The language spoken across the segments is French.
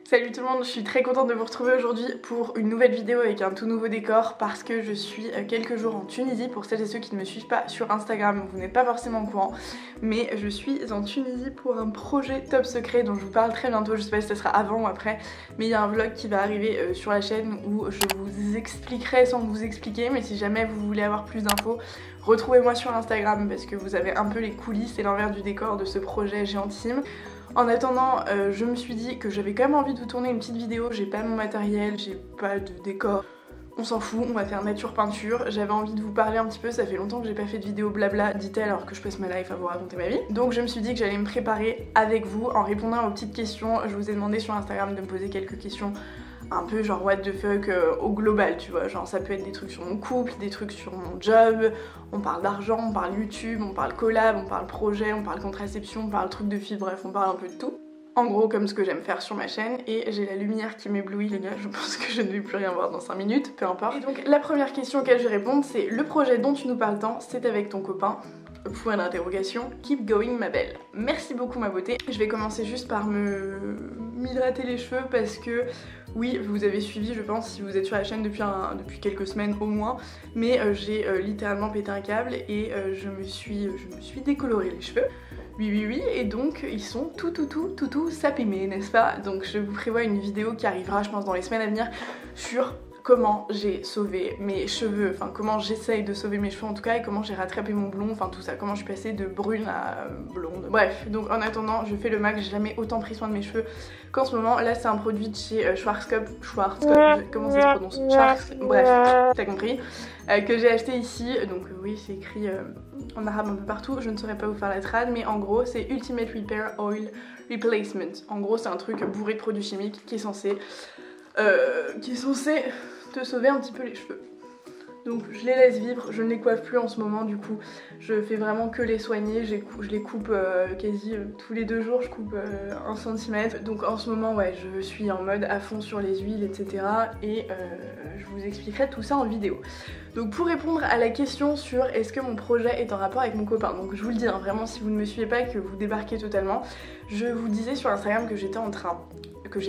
Salut tout le monde, je suis très contente de vous retrouver aujourd'hui pour une nouvelle vidéo avec un tout nouveau décor parce que je suis quelques jours en Tunisie. Pour celles et ceux qui ne me suivent pas sur Instagram, vous n'êtes pas forcément au courant, mais je suis en Tunisie pour un projet top secret dont je vous parle très bientôt. Je sais pas si ça sera avant ou après, mais il y a un vlog qui va arriver sur la chaîne où je vous expliquerai sans vous expliquer, mais si jamais vous voulez avoir plus d'infos, retrouvez-moi sur Instagram parce que vous avez un peu les coulisses et l'envers du décor de ce projet géantissime. En attendant, je me suis dit que j'avais quand même envie de vous tourner une petite vidéo. J'ai pas mon matériel, j'ai pas de décor, on s'en fout, on va faire nature peinture. J'avais envie de vous parler un petit peu, ça fait longtemps que j'ai pas fait de vidéo blabla dit-elle alors que je passe ma life à vous raconter ma vie. Donc je me suis dit que j'allais me préparer avec vous en répondant à vos petites questions. Je vous ai demandé sur Instagram de me poser quelques questions un peu genre what the fuck au global, tu vois, genre ça peut être des trucs sur mon couple, des trucs sur mon job, on parle d'argent, on parle YouTube, on parle collab, on parle projet, on parle contraception, on parle truc de filles, bref on parle un peu de tout. En gros comme ce que j'aime faire sur ma chaîne, et j'ai la lumière qui m'éblouit les gars, je pense que je ne vais plus rien voir dans 5 minutes, peu importe. Et donc la première question auquel je vais répondre c'est le projet dont tu nous parles tant, c'est avec ton copain ? Point d'interrogation, keep going ma belle. Merci beaucoup ma beauté. Je vais commencer juste par m'hydrater les cheveux parce que oui, vous avez suivi je pense si vous êtes sur la chaîne depuis quelques semaines au moins, mais j'ai littéralement pété un câble et je me suis décoloré les cheveux. Oui, et donc ils sont tout sapimés, n'est-ce pas? Donc je vous prévois une vidéo qui arrivera je pense dans les semaines à venir sur comment j'ai sauvé mes cheveux, enfin comment j'essaye de sauver mes cheveux en tout cas, et comment j'ai rattrapé mon blond, enfin tout ça, comment je suis passée de brune à blonde. Bref, donc en attendant, je fais le max, j'ai jamais autant pris soin de mes cheveux qu'en ce moment. Là c'est un produit de chez Schwarzkopf, comment ça se prononce? Bref, t'as compris, que j'ai acheté ici, donc oui c'est écrit en arabe un peu partout, je ne saurais pas vous faire la trad, mais en gros c'est Ultimate Repair Oil Replacement. En gros c'est un truc bourré de produits chimiques qui est censé te sauver un petit peu les cheveux. Donc je les laisse vivre, je ne les coiffe plus en ce moment du coup, je fais vraiment que les soigner, je les coupe quasi tous les 2 jours, je coupe 1 cm. Donc en ce moment ouais, je suis en mode à fond sur les huiles etc. et je vous expliquerai tout ça en vidéo. Donc pour répondre à la question sur est-ce que mon projet est en rapport avec mon copain, donc je vous le dis hein, vraiment si vous ne me suivez pas et que vous débarquez totalement, je vous disais sur Instagram que j'étais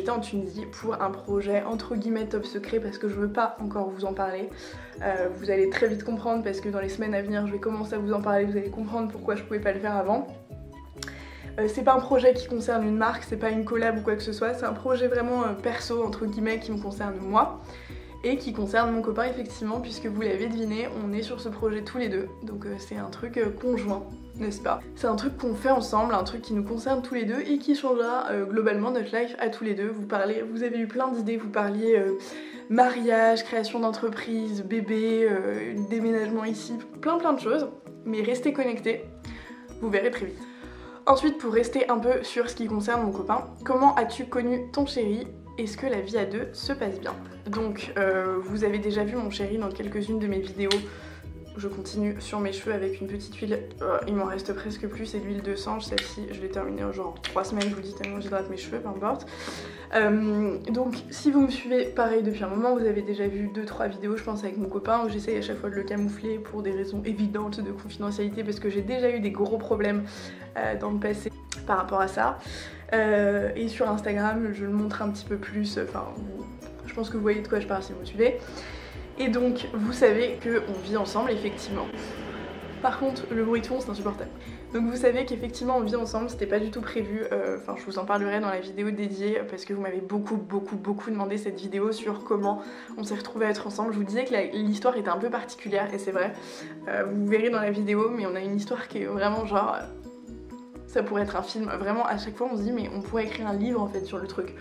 en Tunisie pour un projet entre guillemets top secret parce que je veux pas encore vous en parler. Vous allez très vite comprendre parce que dans les semaines à venir je vais commencer à vous en parler, vous allez comprendre pourquoi je pouvais pas le faire avant. C'est pas un projet qui concerne une marque, c'est pas une collab ou quoi que ce soit, c'est un projet vraiment perso entre guillemets qui me concerne moi et qui concerne mon copain effectivement puisque vous l'avez deviné, on est sur ce projet tous les deux, donc c'est un truc conjoint, n'est-ce pas? C'est un truc qu'on fait ensemble, un truc qui nous concerne tous les deux et qui changera globalement notre life à tous les deux. Vous avez eu plein d'idées, vous parliez mariage, création d'entreprise, bébé, déménagement ici, plein de choses, mais restez connectés, vous verrez très vite. Ensuite pour rester un peu sur ce qui concerne mon copain, comment as-tu connu ton chéri? Est-ce que la vie à deux se passe bien? Donc vous avez déjà vu mon chéri dans quelques-unes de mes vidéos. Je continue sur mes cheveux avec une petite huile, il m'en reste presque plus, c'est l'huile de sange, celle-ci je l'ai terminée en genre 3 semaines, je vous dis tellement j'hydrate mes cheveux, peu importe. Donc si vous me suivez pareil depuis un moment, vous avez déjà vu 2-3 vidéos je pense avec mon copain où j'essaye à chaque fois de le camoufler pour des raisons évidentes de confidentialité parce que j'ai déjà eu des gros problèmes dans le passé par rapport à ça. Et sur Instagram je le montre un petit peu plus, enfin je pense que vous voyez de quoi je parle si vous me suivez. Et donc vous savez qu'on vit ensemble effectivement. Par contre le bruit de fond c'est insupportable. Donc vous savez qu'effectivement on vit ensemble, c'était pas du tout prévu, enfin je vous en parlerai dans la vidéo dédiée parce que vous m'avez beaucoup demandé cette vidéo sur comment on s'est retrouvés à être ensemble. Je vous disais que l'histoire était un peu particulière et c'est vrai, vous verrez dans la vidéo, mais on a une histoire qui est vraiment genre... ça pourrait être un film, vraiment à chaque fois on se dit mais on pourrait écrire un livre en fait sur le truc.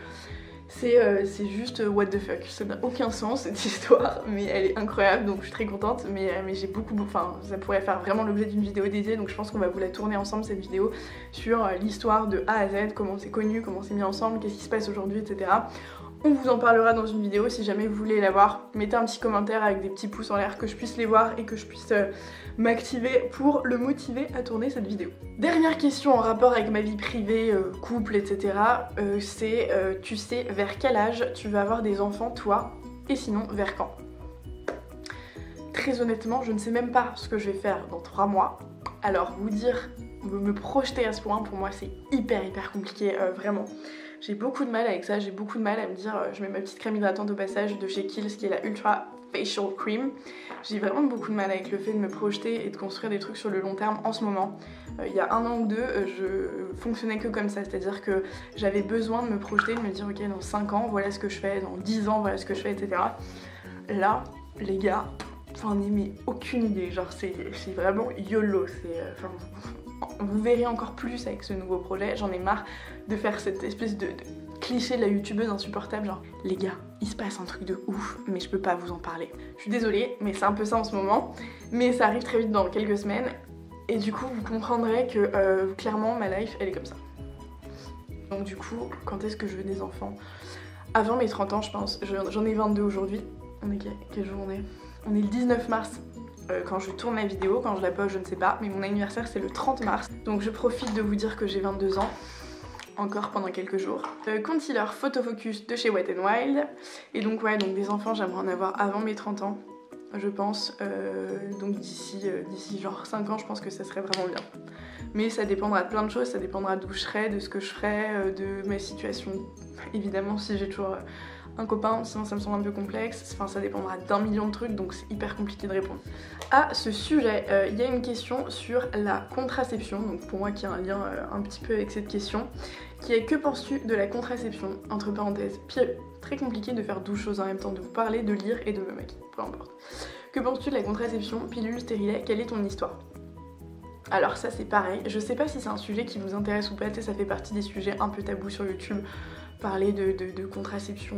C'est juste what the fuck, ça n'a aucun sens cette histoire, mais elle est incroyable donc je suis très contente, mais j'ai enfin ça pourrait faire vraiment l'objet d'une vidéo dédiée donc je pense qu'on va vous la tourner ensemble cette vidéo sur l'histoire de A à Z, comment on s'est connus, comment on s'est mis ensemble, qu'est-ce qui se passe aujourd'hui, etc. On vous en parlera dans une vidéo, si jamais vous voulez la voir, mettez un petit commentaire avec des petits pouces en l'air que je puisse les voir et que je puisse m'activer pour le motiver à tourner cette vidéo. Dernière question en rapport avec ma vie privée, couple, etc. C'est tu sais vers quel âge tu vas avoir des enfants toi, et sinon vers quand? Très honnêtement, je ne sais même pas ce que je vais faire dans 3 mois. Alors vous dire, me projeter à ce point, pour moi c'est hyper compliqué, vraiment. J'ai beaucoup de mal avec ça, j'ai beaucoup de mal à me dire je mets ma petite crème hydratante au passage de chez Kiehl's qui est la Ultra Facial Cream. J'ai vraiment beaucoup de mal avec le fait de me projeter et de construire des trucs sur le long terme en ce moment. Il y a 1 an ou 2, je fonctionnais que comme ça, c'est-à-dire que j'avais besoin de me projeter, de me dire ok dans 5 ans voilà ce que je fais, dans 10 ans voilà ce que je fais, etc. Là, les gars, j'en ai mais aucune idée, genre c'est vraiment YOLO, vous verrez encore plus avec ce nouveau projet, j'en ai marre de faire cette espèce de cliché de la youtubeuse insupportable, genre les gars, il se passe un truc de ouf, mais je peux pas vous en parler. Je suis désolée, mais c'est un peu ça en ce moment, mais ça arrive très vite dans quelques semaines, et du coup vous comprendrez que clairement ma life elle est comme ça. Donc du coup, quand est-ce que je veux des enfants? Avant mes 30 ans je pense, j'en ai 22 aujourd'hui. On est quelle journée? On est le 19 mars. Quand je tourne la vidéo, quand je la poste je ne sais pas, mais mon anniversaire c'est le 30 mars. Donc je profite de vous dire que j'ai 22 ans. Encore pendant quelques jours. Concealer Photo Focus de chez Wet n Wild. Et donc ouais, donc des enfants j'aimerais en avoir avant mes 30 ans, je pense. Donc d'ici genre 5 ans je pense que ça serait vraiment bien. Mais ça dépendra de plein de choses, ça dépendra d'où je serai, de ce que je ferai, de ma situation. Évidemment si j'ai toujours un copain, sinon ça me semble un peu complexe, enfin ça dépendra d'1 million de trucs donc c'est hyper compliqué de répondre. À ce sujet, il y a une question sur la contraception, donc pour moi qui a un lien un petit peu avec cette question, qui est que penses-tu de la contraception, entre parenthèses, très compliqué de faire 12 choses en même temps, de vous parler, de lire et de me maquiller, peu importe. Que penses-tu de la contraception, pilule, stérilet, quelle est ton histoire? Alors ça c'est pareil, je sais pas si c'est un sujet qui vous intéresse ou pas, ça fait partie des sujets un peu tabous sur YouTube, parler de contraception,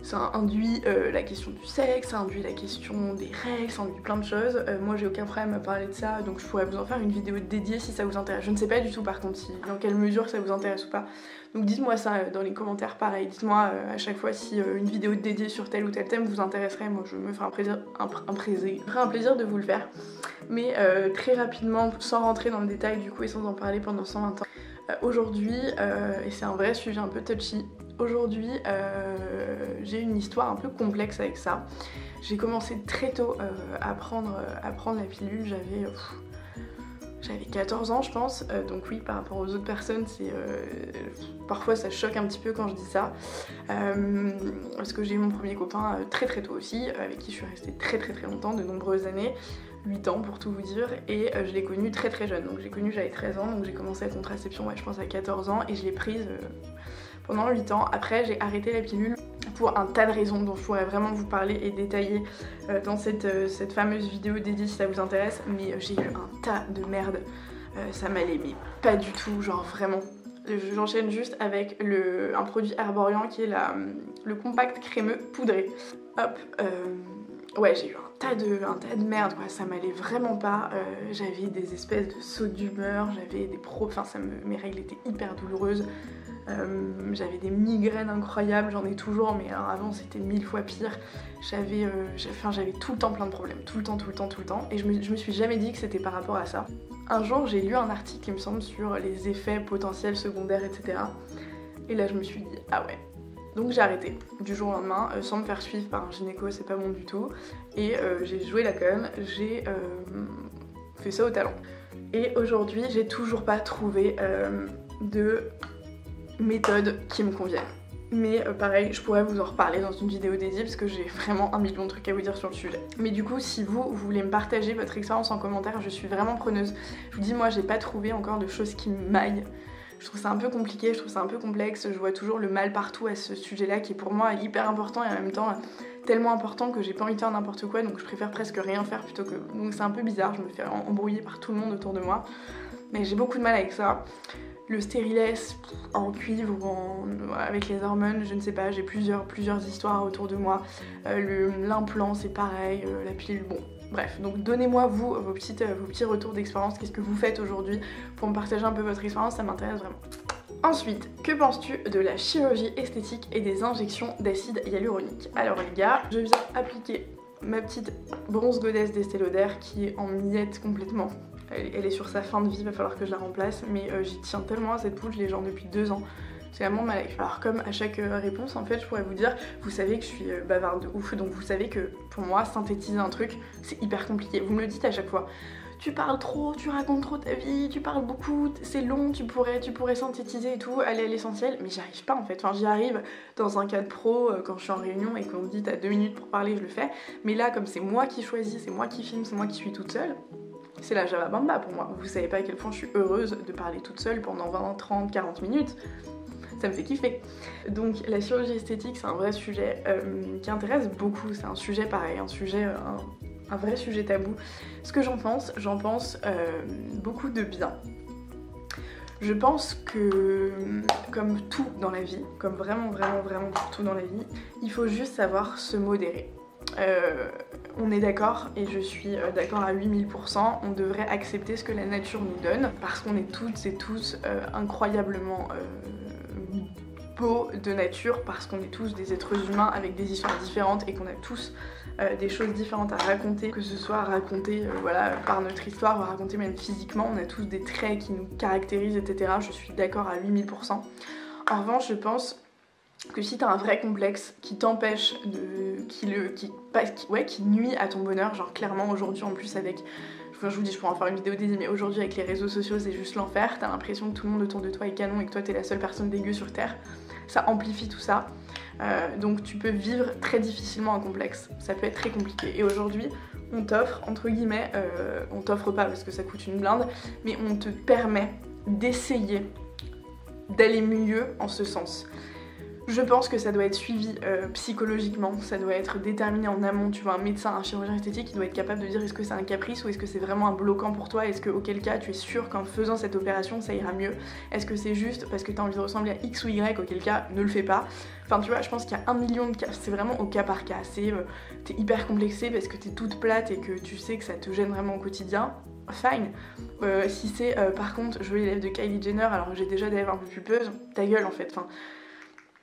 ça induit la question du sexe, ça induit la question des règles, ça induit plein de choses. Moi j'ai aucun problème à parler de ça, donc je pourrais vous en faire une vidéo dédiée si ça vous intéresse. Je ne sais pas du tout par contre dans quelle mesure ça vous intéresse ou pas. Donc dites-moi ça dans les commentaires, pareil. Dites-moi à chaque fois si une vidéo dédiée sur tel ou tel thème vous intéresserait. Moi je me ferai un plaisir de vous le faire. Mais très rapidement, sans rentrer dans le détail du coup et sans en parler pendant 120 ans. Aujourd'hui, et c'est un vrai sujet un peu touchy, aujourd'hui j'ai une histoire un peu complexe avec ça. J'ai commencé très tôt à prendre la pilule, j'avais 14 ans je pense, donc oui par rapport aux autres personnes parfois ça choque un petit peu quand je dis ça, parce que j'ai eu mon premier copain très tôt aussi, avec qui je suis restée très longtemps, de nombreuses années, 8 ans pour tout vous dire, et je l'ai connu très jeune, donc j'avais 13 ans, donc j'ai commencé la contraception je pense à 14 ans et je l'ai prise pendant 8 ans. Après j'ai arrêté la pilule pour un tas de raisons dont je pourrais vraiment vous parler et détailler dans cette fameuse vidéo dédiée si ça vous intéresse, mais j'ai eu un tas de merde, ça m'allait mais pas du tout, genre vraiment. J'enchaîne juste avec un produit Herborian qui est le compact crémeux poudré. Hop, ouais j'ai eu un tas de merde quoi, ça m'allait vraiment pas, j'avais des espèces de sauts d'humeur, j'avais mes règles étaient hyper douloureuses, j'avais des migraines incroyables, j'en ai toujours mais alors avant c'était 1000 fois pire, j'avais tout le temps plein de problèmes, tout le temps et je me suis jamais dit que c'était par rapport à ça. Un jour j'ai lu un article il me semble sur les effets potentiels secondaires etc. Et là je me suis dit ah ouais. Donc j'ai arrêté du jour au lendemain sans me faire suivre par un gynéco, c'est pas bon du tout. Et j'ai joué la conne, j'ai fait ça au talon. Et aujourd'hui j'ai toujours pas trouvé de méthode qui me convienne. Mais pareil, je pourrais vous en reparler dans une vidéo dédiée parce que j'ai vraiment 1 million de trucs à vous dire sur le sujet. Mais du coup, si vous voulez me partager votre expérience en commentaire, je suis vraiment preneuse. Je vous dis, moi j'ai pas trouvé encore de choses qui m'aillent. Je trouve ça un peu compliqué, je trouve ça un peu complexe, je vois toujours le mal partout à ce sujet-là qui est pour moi hyper important et en même temps tellement important que j'ai pas envie de faire n'importe quoi, donc je préfère presque rien faire plutôt que... Donc c'est un peu bizarre, je me fais embrouiller par tout le monde autour de moi, mais j'ai beaucoup de mal avec ça. Le stérilet en cuivre ou avec les hormones, je ne sais pas, j'ai plusieurs histoires autour de moi. L'implant c'est pareil, la pilule, bon. Bref, donc donnez-moi vous vos petits retours d'expérience, qu'est-ce que vous faites aujourd'hui pour me partager un peu votre expérience, ça m'intéresse vraiment. Ensuite, que penses-tu de la chirurgie esthétique et des injections d'acide hyaluronique? Alors les gars, je viens appliquer ma petite bronze goddess d'Estée Lauder qui est en miettes complètement. Elle est sur sa fin de vie, il va falloir que je la remplace, mais j'y tiens tellement à cette poudre, je l'ai genre depuis 2 ans. C'est vraiment ma life. Alors comme à chaque réponse en fait je pourrais vous dire, vous savez que je suis bavarde de ouf, donc vous savez que pour moi synthétiser un truc c'est hyper compliqué, vous me le dites à chaque fois. tu parles trop, tu racontes trop ta vie, tu parles beaucoup, c'est long, tu pourrais synthétiser et tout, aller à l'essentiel, mais j'y arrive pas en fait. Enfin j'y arrive dans un cadre pro, quand je suis en réunion et qu'on me dit t'as 2 minutes pour parler, je le fais, mais là comme c'est moi qui choisis, c'est moi qui filme, c'est moi qui suis toute seule, c'est la Java Bamba pour moi. Vous savez pas à quel point je suis heureuse de parler toute seule pendant 20, 30, 40 minutes. Ça me fait kiffer. Donc la chirurgie esthétique c'est un vrai sujet qui intéresse beaucoup, c'est un sujet pareil, un vrai sujet tabou. Ce que j'en pense beaucoup de bien. Je pense que comme tout dans la vie, comme vraiment tout dans la vie, il faut juste savoir se modérer. On est d'accord, et je suis d'accord à 8000%, on devrait accepter ce que la nature nous donne, parce qu'on est toutes et tous incroyablement beaux de nature, parce qu'on est tous des êtres humains avec des histoires différentes et qu'on a tous des choses différentes à raconter, que ce soit raconter voilà, par notre histoire, ou à raconter même physiquement, on a tous des traits qui nous caractérisent, etc. Je suis d'accord à 8000%. En revanche, je pense que si t'as un vrai complexe qui t'empêche qui nuit à ton bonheur, genre clairement aujourd'hui en plus avec, enfin, je vous dis je pourrais en faire une vidéo dédiée, mais aujourd'hui avec les réseaux sociaux c'est juste l'enfer, t'as l'impression que tout le monde autour de toi est canon et que toi t'es la seule personne dégueu sur terre, ça amplifie tout ça, donc tu peux vivre très difficilement un complexe, ça peut être très compliqué, et aujourd'hui on t'offre, entre guillemets, on t'offre pas parce que ça coûte une blinde, mais on te permet d'essayer d'aller mieux en ce sens. Je pense que ça doit être suivi psychologiquement, ça doit être déterminé en amont, tu vois, un médecin, un chirurgien esthétique, il doit être capable de dire est-ce que c'est un caprice ou est-ce que c'est vraiment un bloquant pour toi, est-ce que auquel cas tu es sûr qu'en faisant cette opération ça ira mieux, est-ce que c'est juste parce que tu as envie de ressembler à X ou Y, auquel cas ne le fais pas. Enfin tu vois, je pense qu'il y a 1 million de cas, c'est vraiment au cas par cas, c'est t'es hyper complexée parce que t'es toute plate et que tu sais que ça te gêne vraiment au quotidien. Fine. Si c'est par contre je veux les lèvres de Kylie Jenner alors que j'ai déjà des lèvres un peu pulpeuses, ta gueule en fait, enfin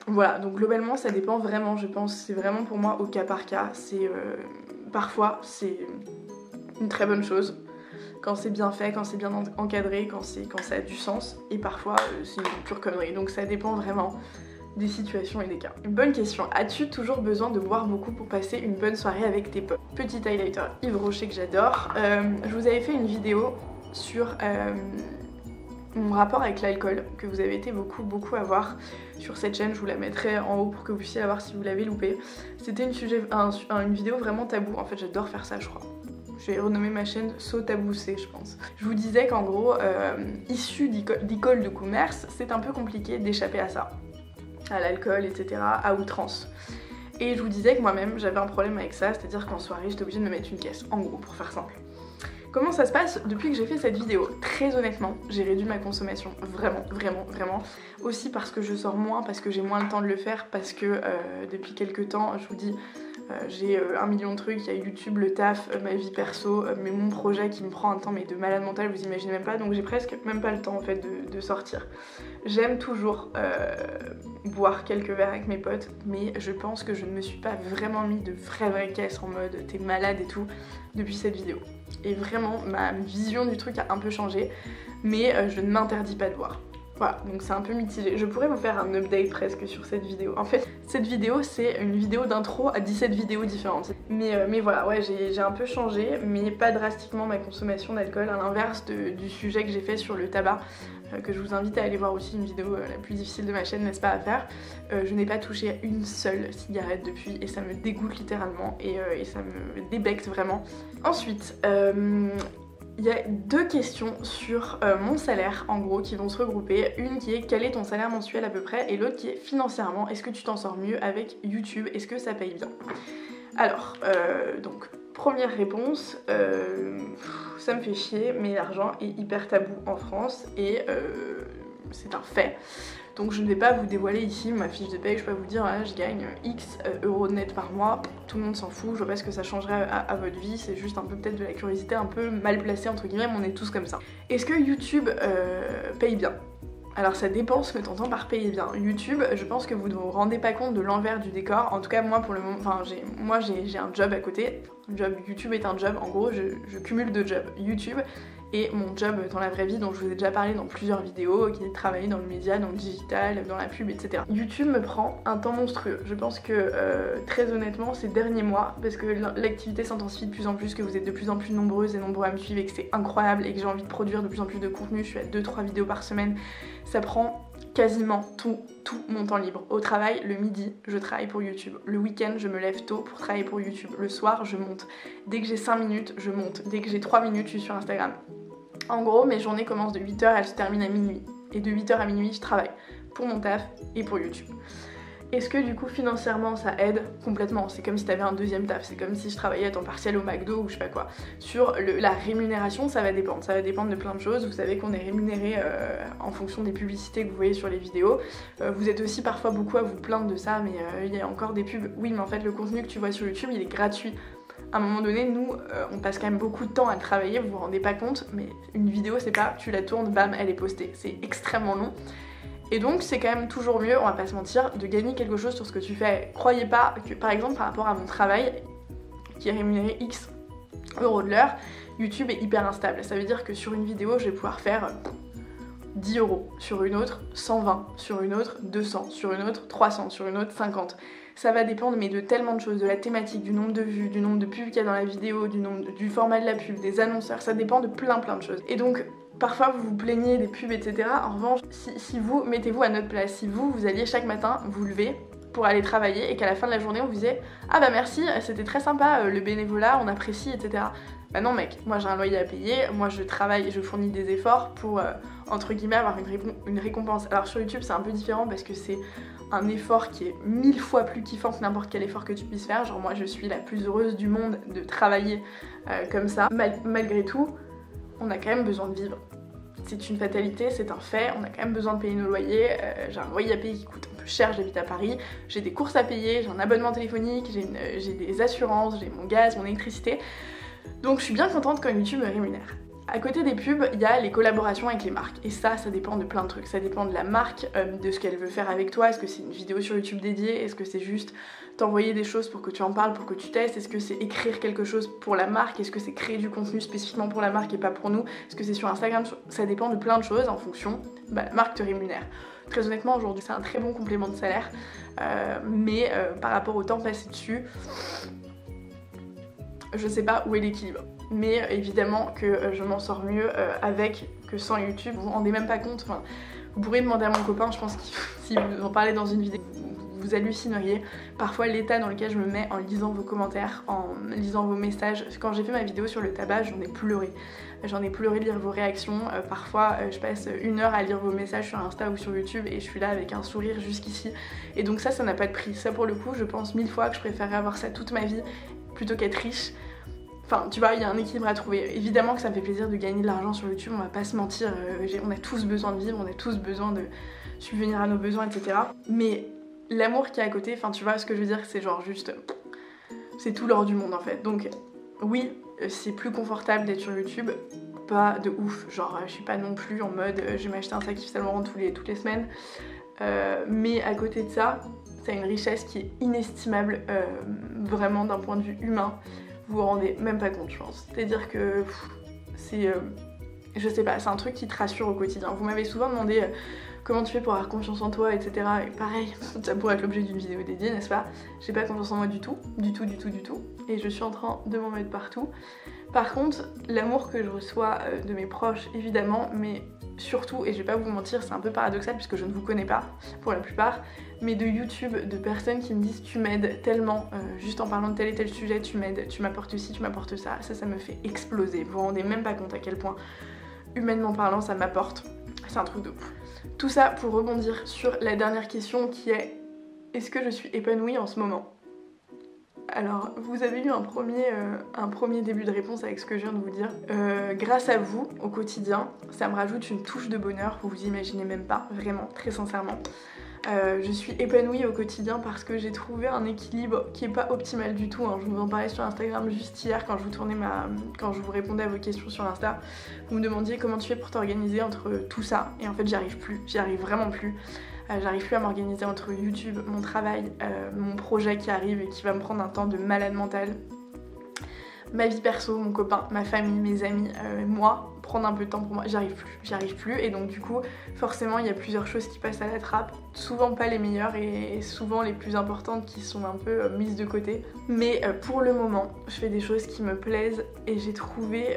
voilà, donc globalement ça dépend vraiment, je pense, c'est vraiment pour moi au cas par cas, c'est parfois c'est une très bonne chose quand c'est bien fait, quand c'est bien encadré, quand ça a du sens, et parfois c'est une pure connerie, donc ça dépend vraiment des situations et des cas. Une bonne question, as-tu toujours besoin de boire beaucoup pour passer une bonne soirée avec tes potes? Petit highlighter Yves Rocher que j'adore. Je vous avais fait une vidéo sur mon rapport avec l'alcool, que vous avez été beaucoup à voir sur cette chaîne, je vous la mettrai en haut pour que vous puissiez la voir si vous l'avez loupé. C'était une vidéo vraiment tabou, en fait j'adore faire ça je crois. Je vais renommer ma chaîne So Taboussé je pense. Je vous disais qu'en gros, issu d'école de commerce, c'est un peu compliqué d'échapper à ça, à l'alcool, etc., à outrance. Et je vous disais que moi-même j'avais un problème avec ça, c'est-à-dire qu'en soirée j'étais obligée de me mettre une caisse, en gros, pour faire simple. Comment ça se passe depuis que j'ai fait cette vidéo? Très honnêtement, j'ai réduit ma consommation, vraiment. Aussi parce que je sors moins, parce que j'ai moins le temps de le faire, parce que depuis quelques temps, je vous dis, j'ai 1 million de trucs, il y a YouTube, le taf, ma vie perso, mais mon projet qui me prend un temps mais de malade mental, vous imaginez même pas, donc j'ai presque même pas le temps en fait de sortir. J'aime toujours boire quelques verres avec mes potes, mais je pense que je ne me suis pas vraiment mis de vraies caisses en mode t'es malade et tout depuis cette vidéo. Et vraiment ma vision du truc a un peu changé, mais je ne m'interdis pas de boire. Voilà, donc c'est un peu mitigé. Je pourrais vous faire un update presque sur cette vidéo. En fait, cette vidéo, c'est une vidéo d'intro à 17 vidéos différentes. Mais voilà, ouais, j'ai un peu changé, mais pas drastiquement ma consommation d'alcool, à l'inverse du sujet que j'ai fait sur le tabac, que je vous invite à aller voir aussi, une vidéo la plus difficile de ma chaîne, n'est-ce pas, à faire. Je n'ai pas touché à une seule cigarette depuis, et ça me dégoûte littéralement, et ça me débecte vraiment. Ensuite, il y a 2 questions sur mon salaire en gros qui vont se regrouper. Une qui est quel est ton salaire mensuel à peu près, et l'autre qui est financièrement, est-ce que tu t'en sors mieux avec YouTube, est-ce que ça paye bien? Alors, donc première réponse, ça me fait chier mais l'argent est hyper tabou en France et c'est un fait. Donc je ne vais pas vous dévoiler ici ma fiche de paye, je peux vous dire je gagne X euros net par mois, tout le monde s'en fout, je vois pas ce que ça changerait à votre vie, c'est juste un peu peut-être de la curiosité un peu mal placée entre guillemets, mais on est tous comme ça. Est-ce que YouTube paye bien? Alors ça dépend ce que t'entends par payer bien. YouTube, je pense que vous ne vous rendez pas compte de l'envers du décor. En tout cas moi pour le moment, enfin j'ai un job à côté. YouTube est un job, en gros je cumule 2 jobs, YouTube et mon job dans la vraie vie dont je vous ai déjà parlé dans plusieurs vidéos, qui est de travailler dans le média, dans le digital, dans la pub, etc. YouTube me prend un temps monstrueux. Je pense que très honnêtement ces derniers mois, parce que l'activité s'intensifie de plus en plus, que vous êtes de plus en plus nombreuses et nombreux à me suivre et que c'est incroyable et que j'ai envie de produire de plus en plus de contenu, je suis à 2-3 vidéos par semaine, ça prend quasiment tout mon temps libre. Au travail, le midi, je travaille pour YouTube. Le week-end, je me lève tôt pour travailler pour YouTube. Le soir, je monte. Dès que j'ai 5 minutes, je monte. Dès que j'ai 3 minutes, je suis sur Instagram. En gros, mes journées commencent de 8h, elles se terminent à minuit. Et de 8h à minuit, je travaille pour mon taf et pour YouTube. Est-ce que du coup financièrement ça aide? Complètement, c'est comme si t'avais un deuxième taf, c'est comme si je travaillais à temps partiel au McDo ou je sais pas quoi. Sur la rémunération, ça va dépendre de plein de choses. Vous savez qu'on est rémunéré en fonction des publicités que vous voyez sur les vidéos. Vous êtes aussi parfois beaucoup à vous plaindre de ça, mais il y a encore des pubs. Oui, mais en fait le contenu que tu vois sur YouTube, il est gratuit. À un moment donné, nous, on passe quand même beaucoup de temps à le travailler, vous vous rendez pas compte, mais une vidéo c'est pas, tu la tournes, bam, elle est postée. C'est extrêmement long. Et donc c'est quand même toujours mieux, on va pas se mentir, de gagner quelque chose sur ce que tu fais. Croyez pas que par exemple par rapport à mon travail, qui est rémunéré X euros de l'heure, YouTube est hyper instable. Ça veut dire que sur une vidéo je vais pouvoir faire 10 euros, sur une autre 120, sur une autre 200, sur une autre 300, sur une autre 50. Ça va dépendre mais de tellement de choses, de la thématique, du nombre de vues, du nombre de pubs qu'il y a dans la vidéo, du format de la pub, des annonceurs, ça dépend de plein de choses. Et donc parfois vous vous plaignez des pubs, etc. En revanche, si vous, mettez-vous à notre place, si vous alliez chaque matin vous lever pour aller travailler et qu'à la fin de la journée on vous disait « Ah bah merci, c'était très sympa, le bénévolat, on apprécie, etc. » Bah non mec, moi j'ai un loyer à payer, moi je travaille et je fournis des efforts pour, entre guillemets, avoir une récompense. Alors sur YouTube c'est un peu différent parce que c'est un effort qui est 1000 fois plus kiffant que n'importe quel effort que tu puisses faire. Genre moi je suis la plus heureuse du monde de travailler comme ça. Malgré tout, on a quand même besoin de vivre. C'est une fatalité, c'est un fait, on a quand même besoin de payer nos loyers, j'ai un loyer à payer qui coûte un peu cher, j'habite à Paris, j'ai des courses à payer, j'ai un abonnement téléphonique, j'ai des assurances, j'ai mon gaz, mon électricité, donc je suis bien contente quand YouTube me rémunère. À côté des pubs, il y a les collaborations avec les marques. Et ça dépend de plein de trucs. Ça dépend de la marque, de ce qu'elle veut faire avec toi. Est-ce que c'est une vidéo sur YouTube dédiée? Est-ce que c'est juste t'envoyer des choses pour que tu en parles, pour que tu testes? Est-ce que c'est écrire quelque chose pour la marque? Est-ce que c'est créer du contenu spécifiquement pour la marque et pas pour nous? Est-ce que c'est sur Instagram? Ça dépend de plein de choses en fonction. Bah, la marque te rémunère. Très honnêtement, aujourd'hui, c'est un très bon complément de salaire. Mais par rapport au temps passé dessus, je sais pas où est l'équilibre. Mais évidemment que je m'en sors mieux avec que sans YouTube. Vous vous rendez même pas compte, enfin, vous pourrez demander à mon copain, je pense que si vous en parlez dans une vidéo, vous hallucineriez. Parfois l'état dans lequel je me mets en lisant vos commentaires, en lisant vos messages. Quand j'ai fait ma vidéo sur le tabac, j'en ai pleuré. J'en ai pleuré de lire vos réactions. Parfois je passe 1 heure à lire vos messages sur Insta ou sur YouTube et je suis là avec un sourire jusqu'ici. Et donc ça n'a pas de prix. Ça pour le coup, je pense 1000 fois que je préférerais avoir ça toute ma vie plutôt qu'être riche. Enfin, tu vois, il y a un équilibre à trouver. Évidemment que ça me fait plaisir de gagner de l'argent sur YouTube, on va pas se mentir, on a tous besoin de vivre, on a tous besoin de subvenir à nos besoins, etc. Mais l'amour qu'il y a à côté, enfin tu vois ce que je veux dire, c'est genre juste... C'est tout l'or du monde en fait. Donc oui, c'est plus confortable d'être sur YouTube, pas de ouf. Genre je suis pas non plus en mode je vais m'acheter un sac Yves Saint Laurent toutes les semaines. Mais à côté de ça, c'est une richesse qui est inestimable, vraiment d'un point de vue humain. Vous vous rendez même pas compte, je pense. C'est-à-dire que c'est... je sais pas, c'est un truc qui te rassure au quotidien. Vous m'avez souvent demandé comment tu fais pour avoir confiance en toi, etc. Et pareil, ça pourrait être l'objet d'une vidéo dédiée, n'est-ce pas? J'ai pas confiance en moi du tout. Et je suis en train de m'en mettre partout. Par contre, l'amour que je reçois de mes proches, évidemment, mais surtout, et je vais pas vous mentir, c'est un peu paradoxal puisque je ne vous connais pas, pour la plupart, mais de YouTube, de personnes qui me disent tu m'aides tellement, juste en parlant de tel et tel sujet, tu m'aides, tu m'apportes ci, tu m'apportes ça, ça me fait exploser. Vous vous rendez même pas compte à quel point, humainement parlant, ça m'apporte. C'est un truc de ouf. Tout ça pour rebondir sur la dernière question qui est est-ce que je suis épanouie en ce moment? Alors, vous avez eu un premier début de réponse avec ce que je viens de vous dire. Grâce à vous, au quotidien, ça me rajoute une touche de bonheur, vous vous imaginez même pas, vraiment, très sincèrement. Je suis épanouie au quotidien parce que j'ai trouvé un équilibre qui est pas optimal du tout, hein. Je vous en parlais sur Instagram juste hier quand je vous répondais à vos questions sur Insta. Vous me demandiez comment tu fais pour t'organiser entre tout ça, et en fait j'y arrive vraiment plus. J'arrive plus à m'organiser entre YouTube, mon travail, mon projet qui arrive et qui va me prendre un temps de malade mental, ma vie perso, mon copain, ma famille, mes amis, moi, prendre un peu de temps pour moi, j'y arrive plus et donc du coup forcément il y a plusieurs choses qui passent à la trappe, souvent pas les meilleures et souvent les plus importantes qui sont un peu mises de côté. Mais pour le moment je fais des choses qui me plaisent et j'ai trouvé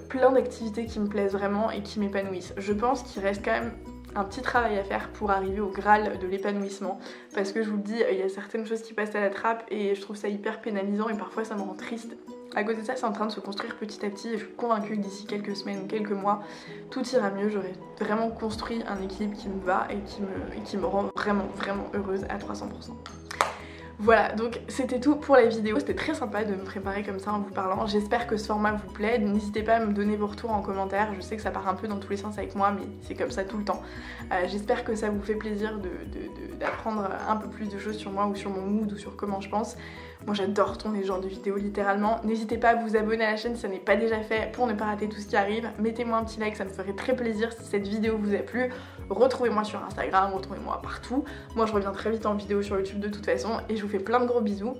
plein d'activités qui me plaisent vraiment et qui m'épanouissent. Je pense qu'il reste quand même un petit travail à faire pour arriver au Graal de l'épanouissement parce que je vous le dis, il y a certaines choses qui passent à la trappe et je trouve ça hyper pénalisant et parfois ça me rend triste. À côté de ça, c'est en train de se construire petit à petit et je suis convaincue que d'ici quelques semaines ou quelques mois, tout ira mieux. J'aurai vraiment construit un équilibre qui me va et qui me rend vraiment heureuse à 300%. Voilà, donc c'était tout pour la vidéo, c'était très sympa de me préparer comme ça en vous parlant. J'espère que ce format vous plaît, n'hésitez pas à me donner vos retours en commentaire, je sais que ça part un peu dans tous les sens avec moi mais c'est comme ça tout le temps. J'espère que ça vous fait plaisir d'apprendre un peu plus de choses sur moi ou sur mon mood ou sur comment je pense. Moi j'adore tourner ce genre de vidéos littéralement. N'hésitez pas à vous abonner à la chaîne si ça n'est pas déjà fait pour ne pas rater tout ce qui arrive. Mettez-moi un petit like, ça me ferait très plaisir si cette vidéo vous a plu. Retrouvez-moi sur Instagram, retrouvez-moi partout. Moi je reviens très vite en vidéo sur YouTube de toute façon et je vous fais plein de gros bisous.